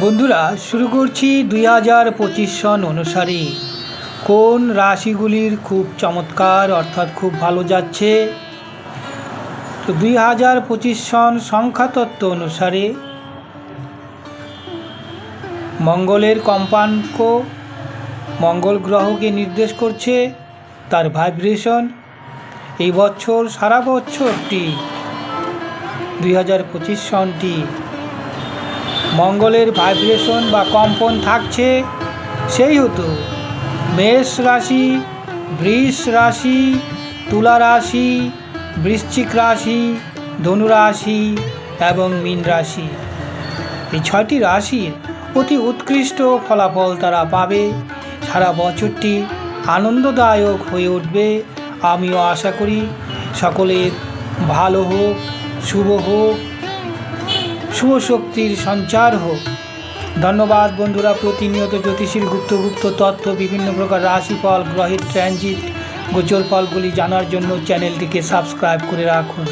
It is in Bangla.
বন্ধুরা, শুরু করছি 2025 সন অনুসারে কোন রাশিগুলির খুব চমৎকার অর্থাৎ খুব ভালো যাচ্ছে। তো 2025 সন সংখ্যাতত্ত্ব অনুসারে মঙ্গলের কম্পাঙ্ক মঙ্গল গ্রহকে নির্দেশ করছে তার ভাইব্রেশন। এই বছর সারা বছরটি 2025 সনটি মঙ্গলের ভাইব্রেশন বা কম্পন থাকছে। সেই হতো মেষ রাশি, বৃষ রাশি, তুলা রাশি, বৃশ্চিক রাশি, ধনু রাশি এবং মীন রাশি। এই 6টি রাশির অতি উৎকৃষ্ট ফলাফল তারা পাবে। সারা বছরটি আনন্দদায়ক হয়ে উঠবে। আমিও আশা করি সকলের ভালো হোক, শুভ হোক, শুভ শক্তির সঞ্চার হোক। ধন্যবাদ বন্ধুরা। প্রতিনিয়ত জ্যোতিষীর গুপ্ত তথ্য, বিভিন্ন প্রকার রাশিফল, গ্রহের ট্রানজিট, গোচর ফলগুলি জানার জন্য চ্যানেলটিকে সাবস্ক্রাইব করে রাখুন।